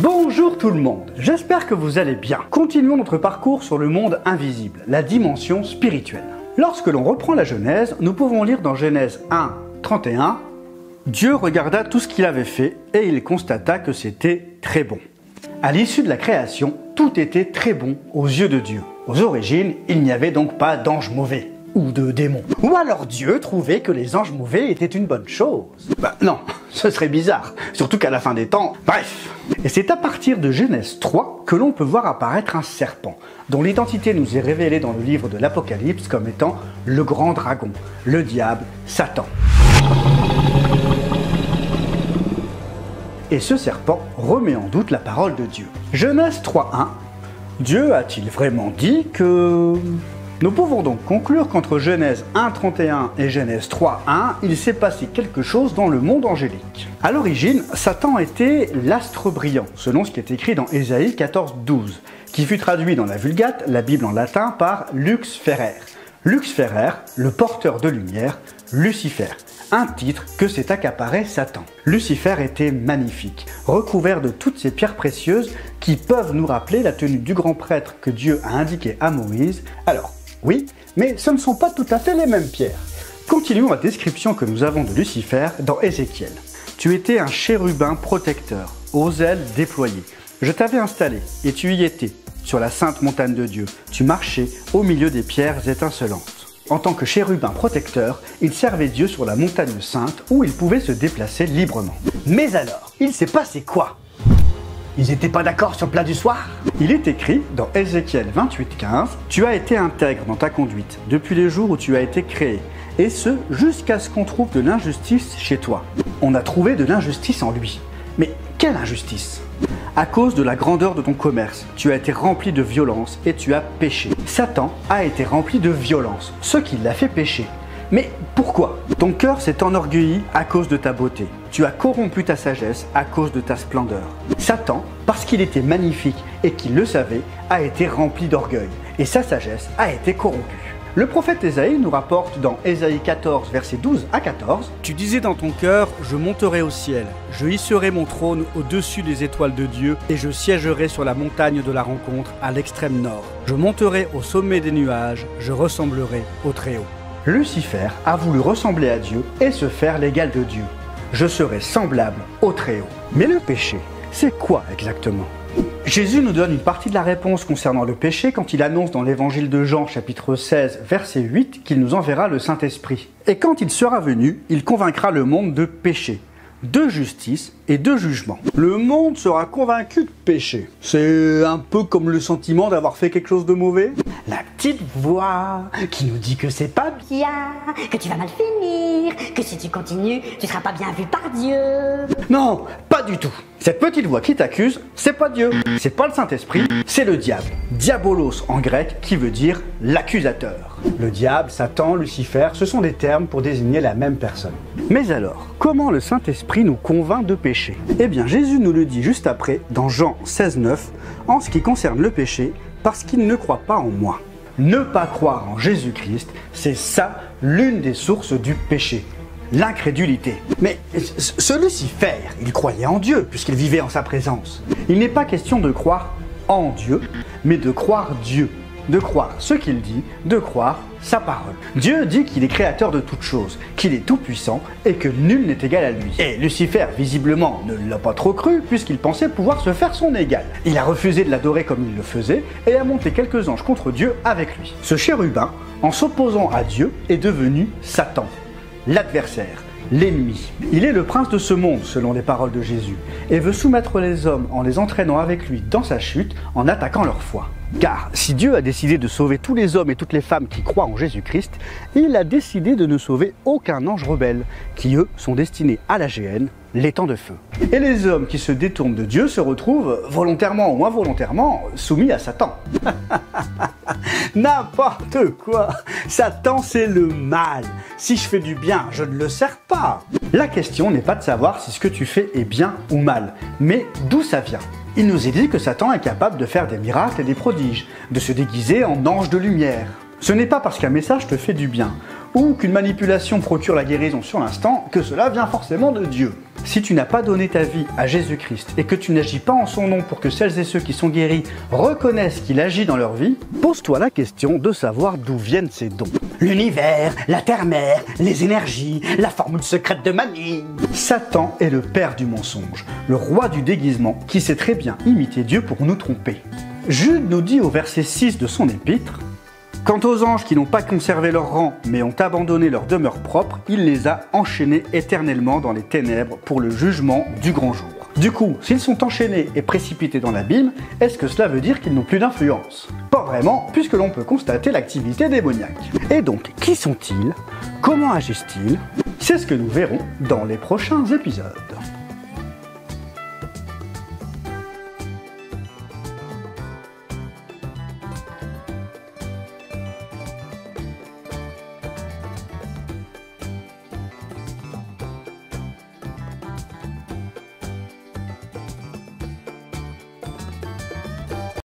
Bonjour tout le monde, j'espère que vous allez bien. Continuons notre parcours sur le monde invisible, la dimension spirituelle. Lorsque l'on reprend la Genèse, nous pouvons lire dans Genèse 1, 31, « Dieu regarda tout ce qu'il avait fait et il constata que c'était très bon. » À l'issue de la création, tout était très bon aux yeux de Dieu. Aux origines, il n'y avait donc pas d'anges mauvais ou de démons. Ou alors Dieu trouvait que les anges mauvais étaient une bonne chose. Non, ce serait bizarre, surtout qu'à la fin des temps, bref. Et c'est à partir de Genèse 3 que l'on peut voir apparaître un serpent, dont l'identité nous est révélée dans le livre de l'Apocalypse comme étant le grand dragon, le diable, Satan. Et ce serpent remet en doute la parole de Dieu. Genèse 3.1, Dieu a-t-il vraiment dit que... Nous pouvons donc conclure qu'entre Genèse 1.31 et Genèse 3.1, il s'est passé quelque chose dans le monde angélique. À l'origine, Satan était l'astre brillant, selon ce qui est écrit dans Ésaïe 14.12, qui fut traduit dans la Vulgate, la Bible en latin, par Lux Ferrer. Lux Ferrer, le porteur de lumière, Lucifer, un titre que s'est accaparé Satan. Lucifer était magnifique, recouvert de toutes ces pierres précieuses qui peuvent nous rappeler la tenue du grand prêtre que Dieu a indiqué à Moïse. Alors, oui, mais ce ne sont pas tout à fait les mêmes pierres. Continuons la description que nous avons de Lucifer dans Ézéchiel. Tu étais un chérubin protecteur, aux ailes déployées. Je t'avais installé, et tu y étais, sur la sainte montagne de Dieu. Tu marchais au milieu des pierres étincelantes. En tant que chérubin protecteur, il servait Dieu sur la montagne sainte où il pouvait se déplacer librement. Mais alors, il s'est passé quoi ? Ils n'étaient pas d'accord sur le plat du soir ? Il est écrit dans Ézéchiel 28.15 « Tu as été intègre dans ta conduite depuis les jours où tu as été créé, et ce, jusqu'à ce qu'on trouve de l'injustice chez toi. » On a trouvé de l'injustice en lui. Mais quelle injustice ? À cause de la grandeur de ton commerce, tu as été rempli de violence et tu as péché. Satan a été rempli de violence, ce qui l'a fait pécher. Mais pourquoi ? Ton cœur s'est enorgueilli à cause de ta beauté. Tu as corrompu ta sagesse à cause de ta splendeur. Satan, parce qu'il était magnifique et qu'il le savait, a été rempli d'orgueil et sa sagesse a été corrompue. Le prophète Ésaïe nous rapporte dans Ésaïe 14, versets 12 à 14 « Tu disais dans ton cœur, je monterai au ciel, je hisserai mon trône au-dessus des étoiles de Dieu et je siégerai sur la montagne de la rencontre à l'extrême nord. Je monterai au sommet des nuages, je ressemblerai au Très-Haut. » Lucifer a voulu ressembler à Dieu et se faire l'égal de Dieu. Je serai semblable au Très-Haut. Mais le péché, c'est quoi exactement ? Jésus nous donne une partie de la réponse concernant le péché quand il annonce dans l'évangile de Jean chapitre 16 verset 8 qu'il nous enverra le Saint-Esprit. Et quand il sera venu, il convaincra le monde de péché, de justice et de jugement. Le monde sera convaincu de péché. C'est un peu comme le sentiment d'avoir fait quelque chose de mauvais. La petite voix qui nous dit que c'est pas bien, que tu vas mal finir, que si tu continues, tu seras pas bien vu par Dieu. Non, pas du tout. Cette petite voix qui t'accuse, c'est pas Dieu, c'est pas le Saint-Esprit, c'est le diable. Diabolos en grec qui veut dire l'accusateur. Le diable, Satan, Lucifer, ce sont des termes pour désigner la même personne. Mais alors, comment le Saint-Esprit nous convainc de péché ? Eh bien, Jésus nous le dit juste après, dans Jean 16,9, en ce qui concerne le péché, parce qu'il ne croit pas en moi. Ne pas croire en Jésus-Christ, c'est ça l'une des sources du péché. L'incrédulité. Mais ce Lucifer, il croyait en Dieu puisqu'il vivait en sa présence. Il n'est pas question de croire en Dieu, mais de croire Dieu, de croire ce qu'il dit, de croire sa parole. Dieu dit qu'il est créateur de toutes choses, qu'il est tout-puissant et que nul n'est égal à lui. Et Lucifer, visiblement, ne l'a pas trop cru puisqu'il pensait pouvoir se faire son égal. Il a refusé de l'adorer comme il le faisait et a monté quelques anges contre Dieu avec lui. Ce chérubin, en s'opposant à Dieu, est devenu Satan, l'adversaire, l'ennemi. Il est le prince de ce monde, selon les paroles de Jésus, et veut soumettre les hommes en les entraînant avec lui dans sa chute, en attaquant leur foi. Car si Dieu a décidé de sauver tous les hommes et toutes les femmes qui croient en Jésus-Christ, il a décidé de ne sauver aucun ange rebelle, qui eux sont destinés à la géhenne, les temps de feu. Et les hommes qui se détournent de Dieu se retrouvent, volontairement ou involontairement, soumis à Satan. N'importe quoi! Satan, c'est le mal. Si je fais du bien, je ne le sers pas. La question n'est pas de savoir si ce que tu fais est bien ou mal, mais d'où ça vient. Il nous est dit que Satan est capable de faire des miracles et des prodiges, de se déguiser en ange de lumière. Ce n'est pas parce qu'un message te fait du bien, ou qu'une manipulation procure la guérison sur l'instant, que cela vient forcément de Dieu. Si tu n'as pas donné ta vie à Jésus-Christ et que tu n'agis pas en son nom pour que celles et ceux qui sont guéris reconnaissent qu'il agit dans leur vie, pose-toi la question de savoir d'où viennent ces dons. L'univers, la terre-mère, les énergies, la formule secrète de Mani. Satan est le père du mensonge, le roi du déguisement qui sait très bien imiter Dieu pour nous tromper. Jude nous dit au verset 6 de son épître: « Quant aux anges qui n'ont pas conservé leur rang mais ont abandonné leur demeure propre, il les a enchaînés éternellement dans les ténèbres pour le jugement du grand jour. » Du coup, s'ils sont enchaînés et précipités dans l'abîme, est-ce que cela veut dire qu'ils n'ont plus d'influence? Pas vraiment, puisque l'on peut constater l'activité démoniaque. Et donc, qui sont-ils? Comment agissent-ils? C'est ce que nous verrons dans les prochains épisodes.